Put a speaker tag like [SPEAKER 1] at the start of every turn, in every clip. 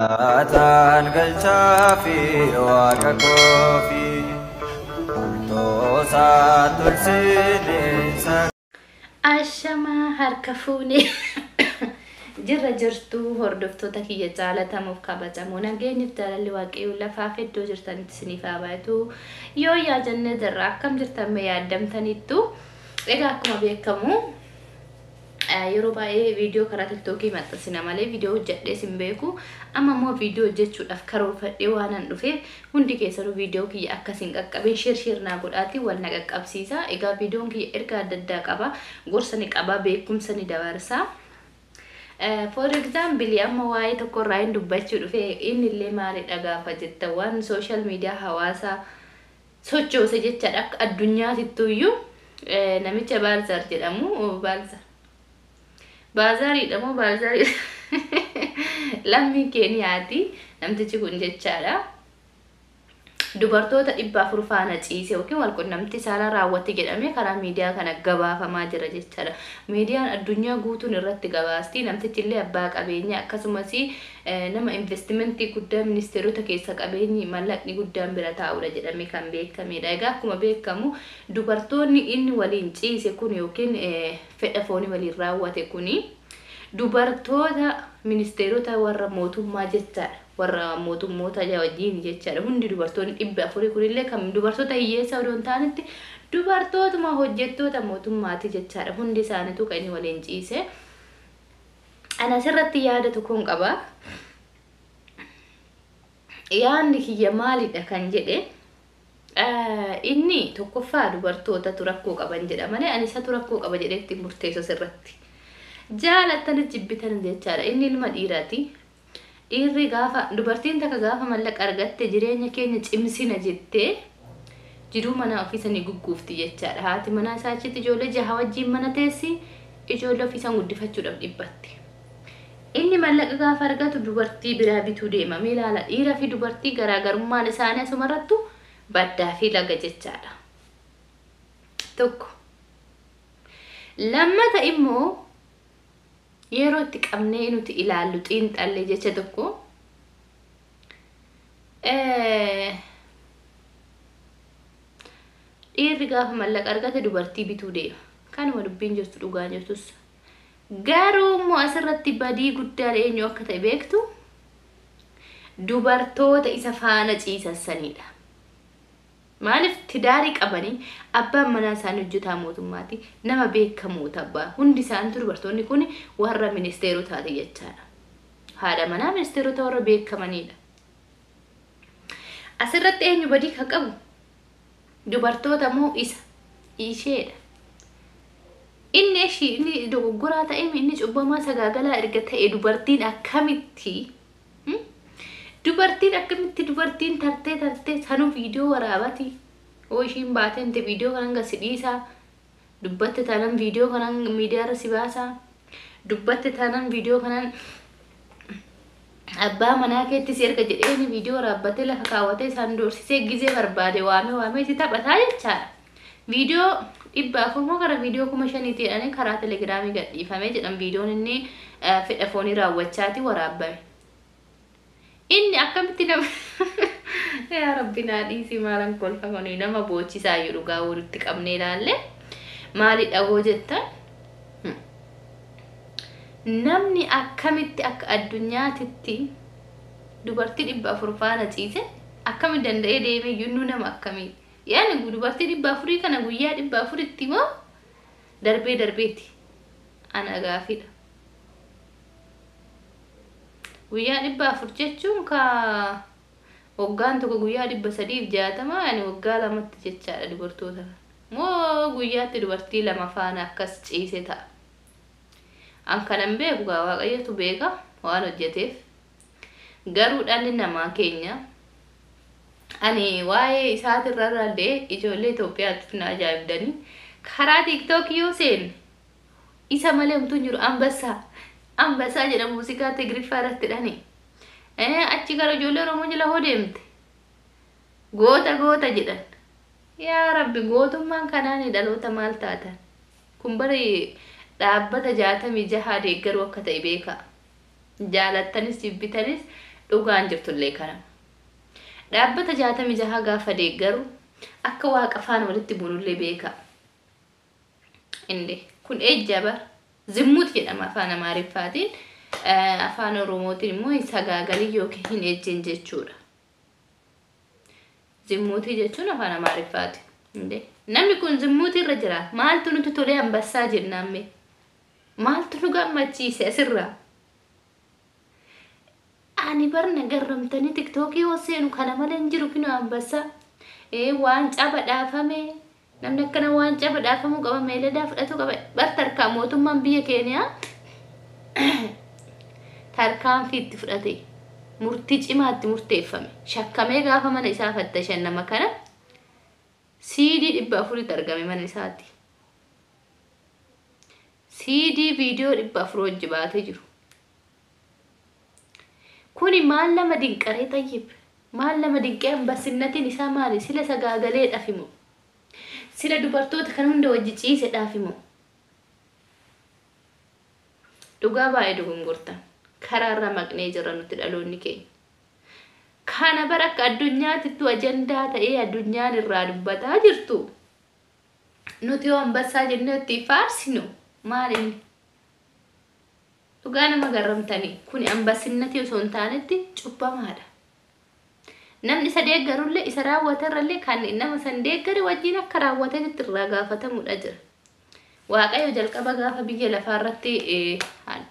[SPEAKER 1] Atan galchafi waaqa koofi Bultoosa tulsineensa
[SPEAKER 2] Ashama harka fuune jirra jirtu hordoftoota kiyya jaalatamuuf kabajamoo nageenyiif jaalalli waaqayyoo lafaaf iddoo jirtanitti isiniif haa baay'atu yoo yaadannee jirra akkam jirtan mee yaaddamtanittu egaa akkuma beekamu yeroo baay'ee viidiyoo karaa TikTokii maxxansina malee viidiyoo hojjedhee sin beeku amma immoo viidiyoo hojjechuudhaaf karoorfadhee waanan dhufeef hundi keessanuu viidiyoo kiyya akkasiin qaqqabee sheer naa godhaati wal na qaqqabsiisa egaa viidiyoon kiyya erga adda addaa qaba gorsa ni qaba beekumsa ni dabarsa for example amma waa'ee tokko irraa hin dubbachuu dhufe inni illee maalidha gaafa jettan waan social media hawaasa sochoose jechaadha akka addunyaatittuyyuu namicha Baalzaar jedhamu Baalzaaridha moo Baalzaarii lammii Keeniyaati namtichi kun jechaadha dubartoota 400 faana ciise yookiin wal qunnamtii saalaa raawwate jedhamee karaa miidiyaa kana gabaafamaa jira jechaadha. Miidiyaan addunyaa guutuun irratti gabaasti namtichi illee abbaa qabeenyaa akkasumas nama investimentii guddaa ministeerota keessa qabeenyi mallaqni guddaan bira taa'udha jedhamee kan beekamedha. Egaa akkuma beekamu dubartoonni inni waliin ciise kun yookiin fedha foonii waliin raawwate kuni dubartoota ministeerota warra mootummaa jechaadha. warra mootummoota wajjin jechaadha hundi dubartoonni 400 kunillee kan dubartoota hiyyeessa odoo hin taanetti dubartootuma hojjettoota mootummaati jechaadha hundi isaaniitu kan inni waliin ciise ana asirratti yaada tokkoon qaba yaadni kiyya maalidha kan jedhe inni tokkoffaa dubartoota rakkoo qaban jedha malee ani isa rakkoo qaba jedheetti murteessa asirratti jaalattan jibbitan jechaadha inni ilma dhiiraati Irri gaafa dubartiin takka gaafa mallaqa argatte jireenya keenya cimsina jettee jiruu mana ofiisanii gugguufti jechaadha. Haati manaa isaa achitti ijoollee 6 wajjin mana teessi ijoollee ofiisan guddifachuudhaaf dhibbatti. Inni mallaqa gaafa argatu dubartii biraa bituu deema. Mee ilaala dhiiraa fi dubartii garaagarummaan isaanii asumarrattu baddaa fi laga jechaadha. Tokko. Lammata immoo yeroo itti qabnee nuti ilaallu xiinxallee jecha tokko dhiirri gaafa mallaqa argate dubartii bituu deema kanuma dubbiin jirtu dhugaan jirtus garuu immoo asirratti badii guddaa eenyu akka ta'e beektu dubartoota isa faana ciisassanidha. Maaliif tidaarii qabanii abbaan manaa isaanii hojjetaa mootummaati nama beekamoota abbaa hundi isaaniitu dubartoonni kun warra ministeerotaati jechaadha. Haadha manaa ministeerota warra beekamanidha. Asirratti eenyu badii kan qabu dubartoota moo isheedha. Inni dogoggoraa ta'e inni cubbamaa sagaagalaa erga ta'e dubartiin akkamitti dubartiin tartee sanuu viidiyoo waraabati oo ishiin baatente viidiyoo kanan gasidhiisaa dubbatte tanan viidiyoo kanan miidiyaarra si baasaa dubbatte tanan viidiyoo kanan abbaa manaa keetti si erga jedheeni viidiyoo waraabbatee lafa kaawwatee isaan doorsisee gizee barbaade waamee si taphataa jechaadha. Viidiyoo 400 moo gara viidiyoo 5,000 jedhanii karaa telegiraamii gadhiifamee jedhan viidiyoon inni fedha foonii raawwachaati waraabbame. Inni akkamitti nama yaa rabbi naa dhiisi maalan kolfamanii nama boochisaa yoo dhugaa walitti qabnee ilaalle maalidha hoo jettan namni akkamitti akka addunyaatitti dubartii 400 faana ciise akkamitti danda'ee deemee yunnuu nama akkamitti yaani dubartii 400 kana guyyaa 400tti moo darbeeti ana gaafidha. Guyyaa 400 jechuun ka waggaan tokko guyyaa 360 yani waggaa lamatti jechaadha dubartoota moo guyyaatti dubartii 2 faana akkas ciise ta'a. An kanan beeku gaa waaqayyotu beeka waan hojjeteef garuu dhalli namaa keenya ani waa'ee isaatirra illee ijoollee Itoophiyaatti na ajaa'ibdanii karaa TikTok yoo seenne isa malee humtuu jiru Ambassaa jedhamu muuziqaa Tigriffaa irratti dhani. Achi gara ijoollee Oromoo jala hoo deemte goota jedhan. Yaa rabbi gootummaan kanaan dhaloota maal taatan. Kun bari dhaabbata 66 deeggaruu akka ta'e beeka. Jaalattanis jibbitanis dhugaan jirtullee kana dhaabbata 66 gaafa deeggaru akka waaqa afaan walitti buulullee beeka inde kun ejjaba zimmut jedhama afaan amaariffaatiin afaan oromootiin immoo sagaagalii yookiin hin ejjen jechuudha zimmuutii jechuun afaan amaariffaati inde namni kun zimmuutii irra jira maaltu nuti tolee ambassaa jennamme maaltu nu gammachiise asirraa ani barna garramtanii tiktokii hoseenu kana malee hin jiru kinu ambassaa waan caba dhaafame namni akkana waan caba dhaafamu qaba meeladaa fudhatu qaba bar tarkaa mootummaan biyya Keeniyaa tarkaan fiitti fudhate murtii cimaatti murteeffame shakkamee gaafa mana isaa fattashan nama kana CD 400 argame mana isaatti CD video 400 hojii baatee jiru kuni maal lama dinqaree tayyib maal lama dinqee ambassinnatiin isaa maali sila sagaagalee dhaafimo sila dubartoota kan hunda wajji ciise dhaafimo dhugaa baay'ee dogongorta karaarra maqnee jira nuti dhaloonni keenya kana baraka addunyaatittu ajandaa ta'ee addunyaan irraa dubbataa jirtu nuti yoo ambassaa jennee itti faarsinu maaliin dhugaa nama garramtanii kun ambasinnati osoo hin taanetti cubbamaadha namni isa deeggarullee isa raawwatarrallee kan nama san deeggare wajjin akka raawwatetti irraa gaafatamudha jira waaqayyo jalqaba gaafa biyya lafaarratti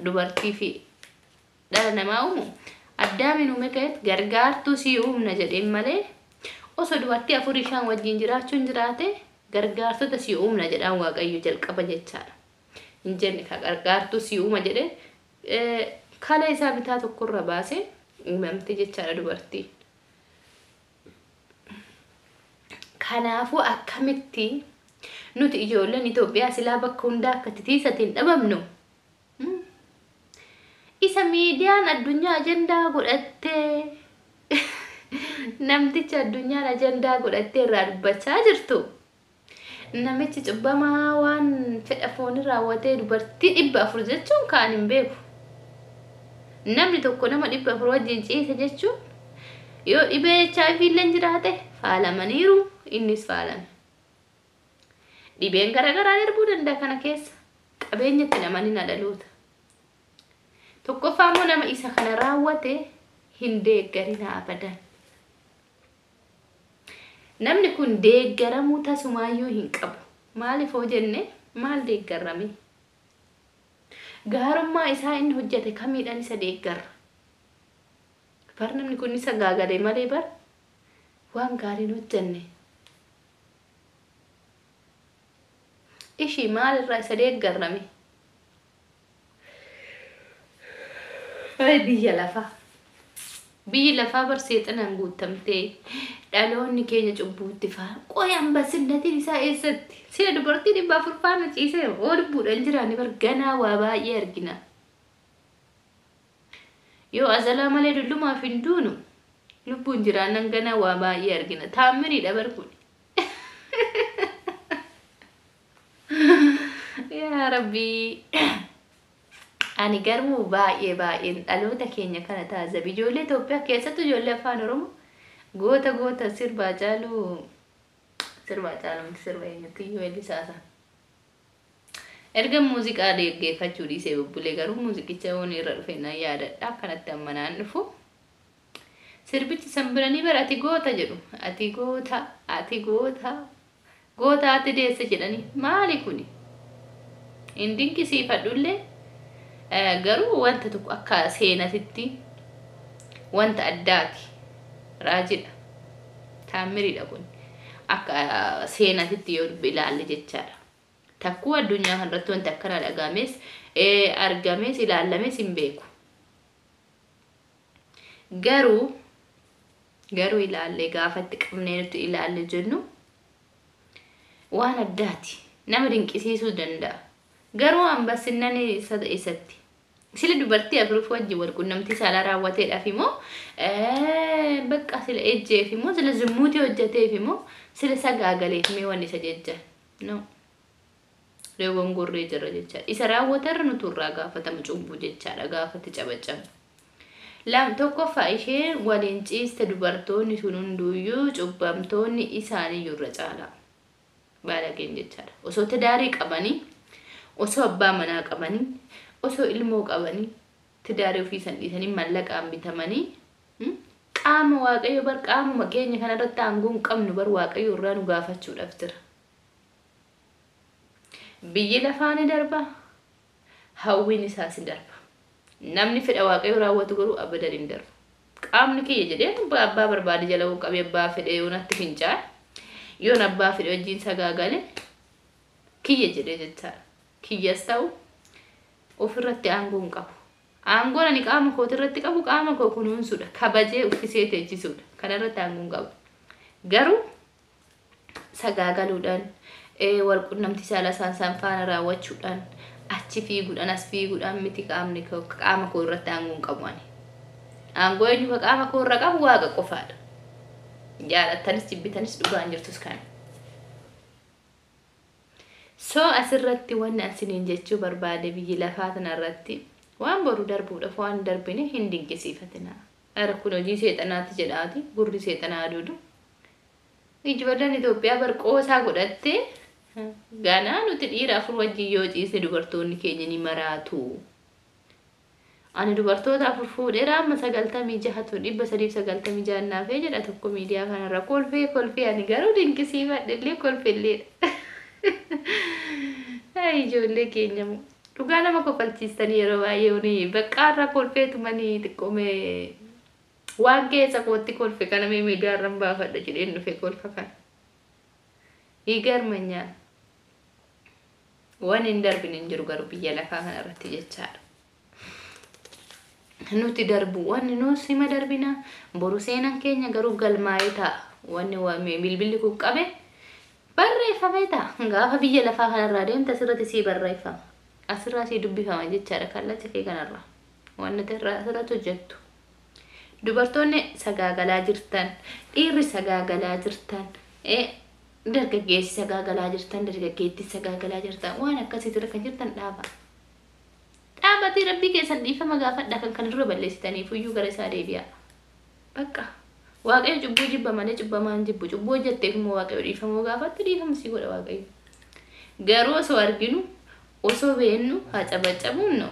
[SPEAKER 2] dubartii fi dhala namaa uumu addaamiin uume ka'eet gargaartuu si uumna jedheen malee osoo dubartii 4 wajjin jiraachuun jiraate gargaartota si uumna jedhaan waaqayyo jalqaba jechaadha hin jenne ka gargaartuu si uuma jedhe kala isaa bitaa tokkorra baase uumamte jechaadha dubartii kanaafuu akkamitti nuti ijoolleen Itoophiyaa silaa bakka hundaa akka titiisatiin dhabamnu isa miidiyaan addunyaa ajandaa godhattee namticha addunyaan ajandaa godhattee irraa dubbachaa jirtu namichi cubbamaa waan fedha foonii raawwatee dubartii 400 jechuun kaan hin beeku namni tokko nama 400 wajjin ciise jechuun yoo dhibee HIV illeen jiraate faalamaniiru innis faalame dhibeen garaagaraa darbuu danda'a kana keessa qabeenyatti namani dhaloota tokkoffaa immoo nama isa kana raawwate hin deeggarina abadan namni kun deeggaramuu tasumaayyuu hin qabu maaliif hoo jenne maal deeggarame gaarummaa isaa inni hojjete kamiidhaan isa deeggarra bar namni kun isa gaagalee malee bar waan gaariin hojjenne ishii maalirraa isa deeggarame biyyi lafaa barseexanaan guutamtee dhaloonni keenya cubbuutti faa qoy ambassinnatiin isaa eessatti sila dubartii 400 faana ciisee oo lubbuudhaan jiraanni bar ganaa waa baay'ee argina yoo azalaa malee dullumaaf hin duunu lubbuun jiraannan ganaa waa baay'ee argina taammiriidha bar kun yaa rabbii ani garuu baay'een dhaloota keenya kana taasisa ijoollee Itoophiyaa keessatti ijoollee afaan Oromoo goota sirbaa caalu sirba eenyutti yoo eelisaasa erga muuziqaa dhaggeeffachuu dhiisee bubbulee garuu muuziqicha waan irra dhufe na yaadadha akkanatti ammanaan dhufu sirbichi sanbiranii bara ati goota jedhu ati goota ati deesse jedhanii maali kuni hin dinqisiifadhullee garuu wanta tokko akka seenatitti wanta addaati raajidha taammiriidha kun akka seenatitti yoo ilaalle jechaadha takkuu addunyaa kanarratti wanta akkana dhagames argames ilaalames hin beeku garuu ilaalle gaafatti qabnee nuti ilaalle jennu waan addaati nama dinqisiisuu danda'a garuu ambasinnanii isatti sila dubartii afruuf wajji walqunnamtii saala raawwateedhaaf immoo bakka sila ejjeef immoo sila zummuutii hojjeteef immoo sila sagaagaleef mee wanni isa jecha no reewwan gorree jira jechaadha isa raawwatarra nuti irraa gaafatamu cubbuu jechaadha gaafatti cabacamu lam tokko fa ishee waliin ciiste dubartoonni sun hunduyyuu cubbamtoonni isaanii yurra caala baalageen jechaadha osoo tidaarii qabanii osoo abbaa manaa qabanii osoo ilmoo qabanii tidaarii ofii san dhiisanii mallaqaan bitamanii qaama waaqayyo bar qaamuma keenya kanarratti aangoon qabnu bar waaqayyo irraa nu gaafachuudhaaf jira biyyi lafaani darba hawwiin isaas darba namni fedha waaqayyo raawwatu garuu abadan hin darbu qaamni kiyya jedhee abbaa barbaade jala qabee abbaa fedhe yoonatti fincaa yoon abbaa fedhe wajjin sagaagale kiyya jedhee jechaadha kiyyas ta'u ofirratti aangoon qabu aangoon ani qaama kootirratti qabu qaama koo kunuunsuudha kabajee uffisee teechisuudha kanarratti aangoon qabu garuu sagaagaluudhaan wal qunnamtii saala saansaan faana raawwachuudhaan achi fiiguudhaan as fiiguudhaan miti qaamni qaama koo irratti aangoon qabu ani aangoo eenyu qaama koo irra qabu waaqa qofaadha jaalattanis jibbitanis dhugaan jirtus kan so asirratti wanni asiniin jechuu barbaade biyyi lafaa tanarratti waan boru darbuudhaaf waan darbine hin dinqisiifatina ara kun hojii seexanaati jedhaati gurri seexanaa duudu ijoolleen Itoophiyaa barqoosaa godhatte ganaa nuti dhiira afur wajjin yoo ciise dubartoonni keenya ni maraatu ani dubartoota afur fuudheera amma 96 naafee jedha tokko miidiyaa kanarra kolfee ani garuu dinqisiifadhe kolfellee ay ijoollee keenya dhugaa nama kofalchiistanii yeroo baay'ee bakkaarra kolfeetumanii xiqqoomee waan keessa kootti kolfe kana miidiyaa irraan baafadha jedheen dhufe kolfa kana higarmanyaa waan hin darbin hin jiru garuu biyya lafaa kanarratti jechaadha nuti darbu wanni nuti ma darbina boru seenan keenya garuu galmaa'ee ta'a wanni bilbilli kun qabe barreeffamee ta'a gaafa biyya lafaa kanarraa deemta asirratti sii barreeffama asirraa sii dubbifama jechaadha kallacha kee kanarraa wanni asirratti hojjettu dubartoonni sagaagalaa jirtan dhiirri sagaagalaa jirtan dargaggeessi sagaagalaa jirtan dargaggeetti sagaagalaa jirtan waan akkasiitirra kan jirtan dhaabatii rabbii keessan dhiifama gaafadha kan irra balleessitaniif iyyuu gara isaa deebi'a bakka waaqayyo cubbuu jibba malee cubbamaan jibbu cubbuu hojjetteef immoo waaqayyo dhiifamuu gaafatti dhiifama sii godha waaqayyo garuu osoo arginu osoo beennu haa cabacabuun no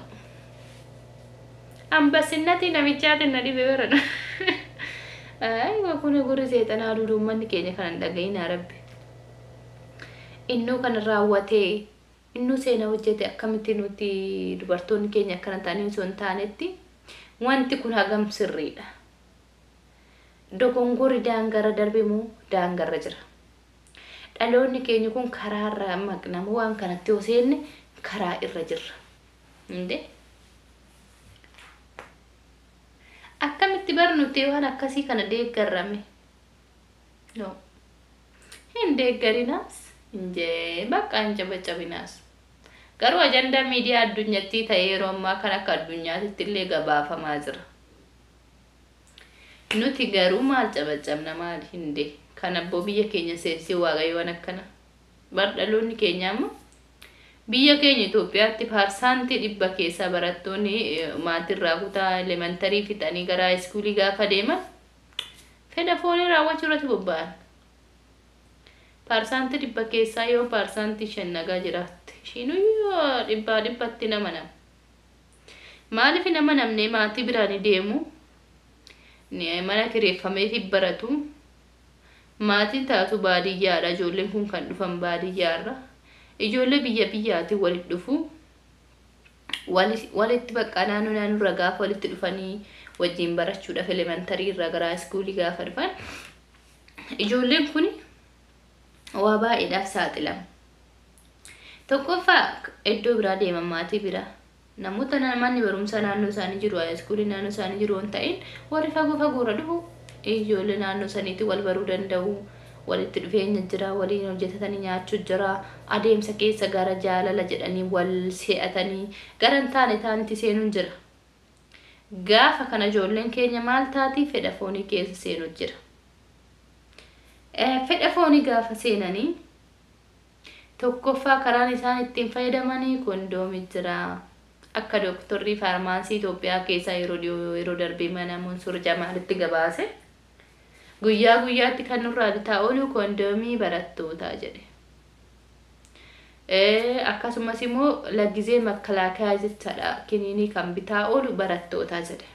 [SPEAKER 2] ambasinnati namichaatiin na dhibe barana ay kun gurri seexanaa duuduu manni keenya kanan dhaga'inaa rabbi innuu kan raawwatee innuu seena hojjete akkamitti nuti dubartoonni keenya akkana ta'anii osoo hin taanetti wanti kun hagam sirriidha dogongorri daangarra darbimu daangarra jira dhaloonni keenya kun karaarra maqnamu waan kanatti yoo seenne karaa irra jirra inde akkamitti barnuti waan akkasii kana deeggarrame no hin deeggarinaas injee bakka hin cabacabinaas garuu ajandaa miidiyaa addunyaatti ta'ee yeroo ammaa kan akka addunyaatti illee gabaafamaa jira nuti garuu maal cabacabna maal hinde kan abboo biyya keenya seensii waaqayyoon akkana bardhaloonni keenya amma biyya keenya Itoophiyaatti parsantii 100 keessa barattoonni maatirraa kutaa elementarii fixanii gara iskuulii gaafa deeman fedha foonii raawwachuu irratti bobba'an parsantii 100 keessaa yoo parsantii 5 nagaa jiraatti ishiinuu dhibbatti nama nama maaliif nama namne maatii biraanii deemu mana kireeffameefi baratu maatiin taatu baadiyyaadha ijoolleen kun kan dhufan baadiyyaarra ijoollee biyyaatti walitti dhufu walitti bakka naannoo gaafa walitti dhufanii wajjin barachuudhaaf elementarii irraa gara iskuulii gaafa dhufan ijoolleen kun waa baay'eedhaaf saaxilamu tokkoffaa iddoo biraa deeman maatii biraa namoota manni barumsaa naannoo isaanii jiru iskuulii naannoo isaanii jiru waan ta'in warri fagoorra dhufu ijoollee naannoo saniitti wal baruu danda'u walitti dhufeenya jira waliin hojjetatanii nyaachuu jira adeemsa keessa gara jaalala jedhanii wal se'atanii garan taanitti seenuun jira gaafa kana ijoolleen keenya maal taati fedha foonii keessa seenuu jira fedha foonii gaafa seenanii tokkoffaa karaan isaan ittiin fayyadamanii kondoomii jira akka doktorri faarmaansii Itoophiyaa keessa yeroo darbee mana Munsur Jamaalitti gabaase guyyaatti kan nurraa bitaa oolu kondoomii barattootaa jedhe. Akkasumas immoo laggizee makalaakaa jechaadha kiniinii kan bitaa oolu barattootaa jedhe.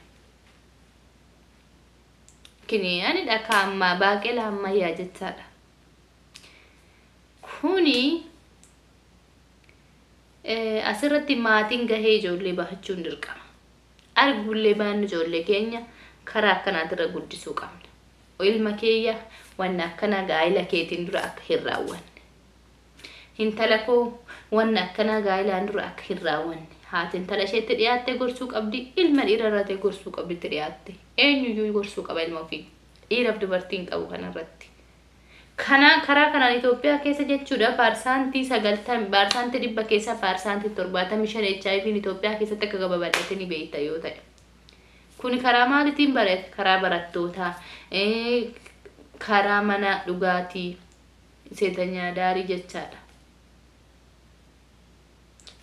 [SPEAKER 2] Kiniinidha kan ammaa baaqelaa ammayyaa jechaadha. Kuni asirratti maatiin gahee ijoollee bahachuun dirqama. Argullee baannu ijoollee keenya karaa akkanaatirra guddisuu qabna. Ilma keeyya wanna akkana gaa'ila keetiin dura akka hin raawwanne. Intala koo wanna akkana gaa'ilaan dura akka hin raawwanne. Haati intala isheetti dhiyaattee gorsuu qabdi, ilma dhiirarratti gorsuu qabdi dhiyaatte. Eenyuyyuu gorsuu qaba ilma ofii. Dhiiraaf dubartiin qabu kanarratti. Karaa kanaan Itoophiyaa keessa jechuudha parsantii 90 parsantii 100 keessa parsantii 75 HIV Itoophiyaa keessatti akka gabaabadhate ni beekta yoo ta'e. Kuni karaa maaliitiin barate? Karaa barattootaa, karaa mana dhugaatii, seetanyaa daarii jechaadha.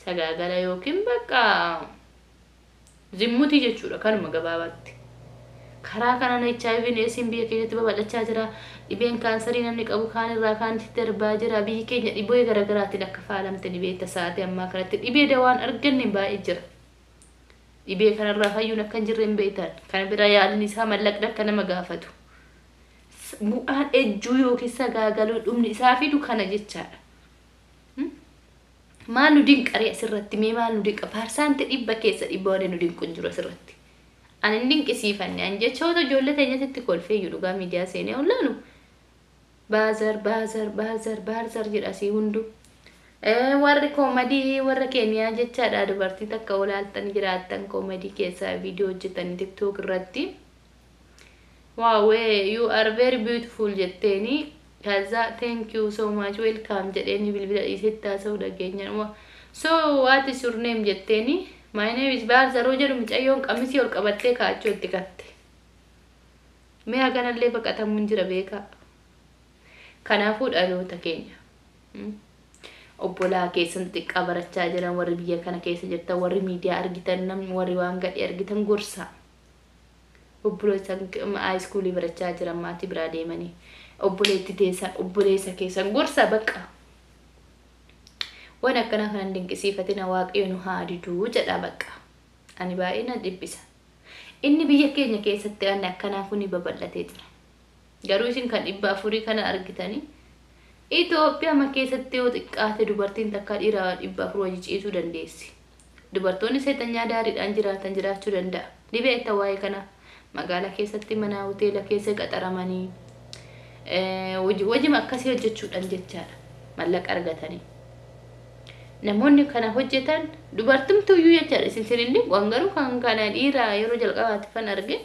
[SPEAKER 2] Sagaagala yookiin bakka zimmutii jechuudha kanuma gabaabatti. Karaa kanaan HIV neesiin biyya keenyatti babal'achaa jira. Dhibeen kaansarii namni qabu kaan irraa kaanitti darbaa jira. Biyyi keenya dhibee garaagaraatiin akka faalamte ni beekta sa'aatii ammaa kanatti. Dhibee dawaan arganne baay'ee jira. Dhibee kanarraa fayyuun akka hin jirre hin beektan. Kana bira yaaliin isaa mallaqni akka nama gaafatu. Bu'aan ejjuu yookiin sagaagaluu dhumni isaa fidu kana jechaadha. Maal nu dinqaree asirratti mee maal nu dinqa parsantii 100 keessa 100 nu dinqu hin jiru asirratti. Ani dinqisiifanne an jechoota ijoollee teenyatti kolfeeyyuu dhugaa miidiyaa seenee ollaanu. Baazar jedhasii hundu. Warri koomadii warra Keeniyaa jechaadha dubartii takka olaaltan jiraattan koomadii keessaa viidiyoo hojjetan TikTok irratti. Wow, you are very beautiful jetteeni. Kaza thank you so much welcome jedheeni bilbila dhiisetti haasa'u dhageenya. So what is your name jetteeni? My name is Baazar jedhu mucayyoon qamisii ol qabattee kaachoo itti gatte. Mee haganallee baqatamuun jira beekaa. Kanaafuu dhaloota keenya. Obbolaa keessatti xiqqaa barachaa jiran warri biyya kana keessa jirtan warri miidiyaa argitan namni warri waan gadhee argitan gorsa. Iskuulii barachaa jiran maatii biraa deemanii obboleetti teessan obboleessa keessan gorsa bakka. Waan akkana kan dinqisiifatina waaqayyo nu haa diduu jedha bakka. Ani baay'ee na dhibbisa. Inni biyya keenya keessatti waan akkanaa kuni babal'atee jira. Garuu isin kan 400 kana argitanii Itoophiyaa ma keessatti yoo xiqqaate dubartiin takka dhiira 400 wajji ciisuu dandeessi. Dubartoonni seetanyaa daariidhaan jiraatan jiraachuu danda'a. Dhibeetta waa'ee kana magaalaa keessatti mana hoteela keessa qaxaramanii wajjima akkasii hojjechuudhaan jechaadha. Mallaqa argatanii. Namoonni kana hojjetan dubartumtuyyuu jechaadha. Isinillee waan garuu kan kana dhiira yeroo jalqabaatti kan arge.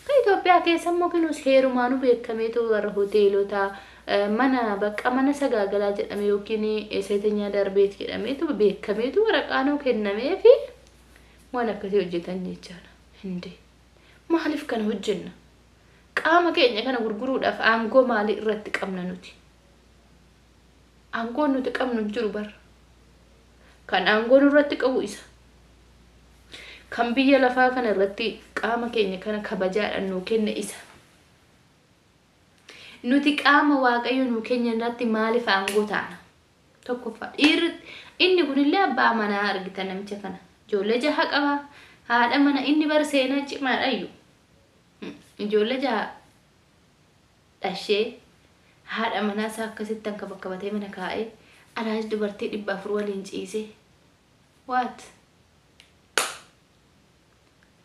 [SPEAKER 2] Kan Itoophiyaa keessa immoo kinus heerumaanuu beekameetu warra hoteelota mana bakka mana sagaagalaa jedhame yookiin seetanyaa darbeet jedhameetu beekameetu waraqaanoo kennamee fi waan akkasii hojjetan jechaadha. Hinde maaliif kana hojjenna? Qaama keenya kana gurguruudhaaf aangoo maalii irratti qabna nuti? Aangoo nuti qabnu hin jiru bara. Kan aangoo irratti qabu isa. Kan biyya lafaa kana irratti qaama keenya kana kabajaadhaan nuu kenna isa. Nuti qaama waaqayyo nuu keenya irratti maaliif aangoo taana? Tokkoffaa inni kunillee abbaa manaa argitan namicha kana. Ijoollee 6 qaba. Haadha mana inni bar seenaa cimaadhayyuu. Ijoollee 6 dhashee haadha manaa isaa akkasitti kan bakkabatee mana kaa'ee alaas dubartii 400 waliin ciisee. What?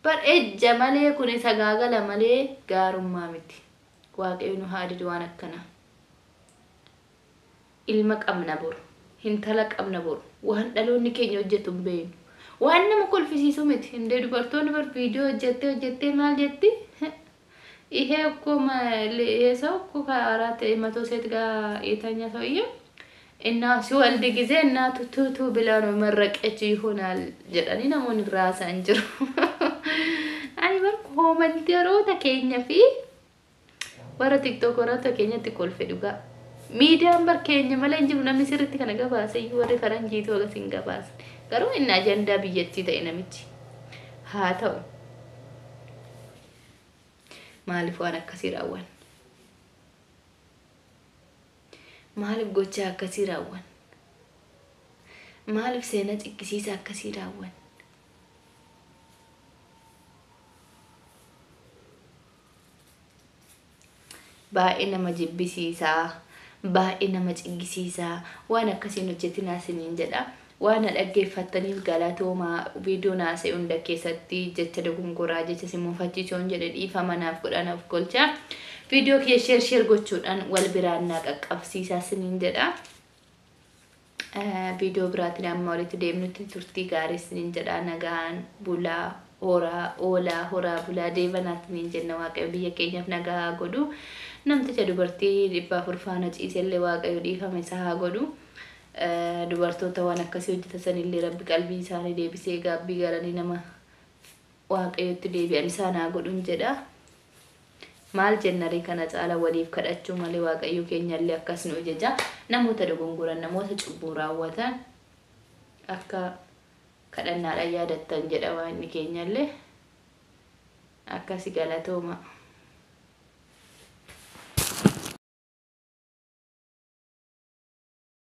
[SPEAKER 2] Bar ejja malee kun sagaagala malee gaarummaa miti. Waaqayyo nu haa didu waan akkana. Ilma qabna boru, intala qabna boru, waan dhaloonni keenya hojjetu hin beeknu. Waan nama kolfisiisu miti. Hinde dubartoonni bar viidiyoo hojjettee maal jetti? Ihe akkuma leesoo ko karaa ta'e matoo seet gaa የተኛ ሰውዬው እና ሲወልድ ጊዜ እናቱ ቱቱ ብላ ነው መረቀችው ይሆናል jedhanii namoonni raasan jiru. Ani bar koomentiroota keenya fi warra tiktookoroota keenyatti kolfe dhugaa. Miidiyaan bar keenya malee hin jiru namni sirriitti kana gabaasa warri faranjiitu agarsiin gabaasa. garuu inni ajandaa biyyattii ta'e namichi haa ta'u maaliif waan akkasii raawwan maaliif gochaa akkasii raawwan maaliif seenaa ciqqisiisa akkasii raawwan baay'ee nama jibbisiisaa baay'ee nama ciggisiisaa waan akkasiin hojjetinaa isiniin jedha waan dhaggeeffattaniif galatoomaa viidiyoo naasee hunda keessatti jecha dogongoraa jecha simuufachiisoon jedhe dhiifama naaf godhanaaf golcha viidiyoo kee sheer gochuudhaan wal biraan naa qaqqabsiisaa isiniin jedha viidiyoo biraatiin amma walitti deemnutti turtii gaarii isiniin jedha nagaan bulaa horaa bulaa deebanaatti isiniin jenna waaqayyo biyya keenyaaf nagaa godhu namticha dubartii dhibbaa furfaana ciisellee waaqayyo dhiifama isaa haa godhu dubartoota waan akkasii hojjetan illee rabbi qalbii isaanii deebisee gaabbii garanii nama waaqayyotti deebi'an isaan haa godhun jedha maal jennaree kana caala waliif kadhachuu malee waaqayyo keenyallee akkas nu ajaja namoota dogongoran namoota cubbuu raawwatan akka kadhannaadhaan yaadattan jedha waan keenyallee akkasi galatooma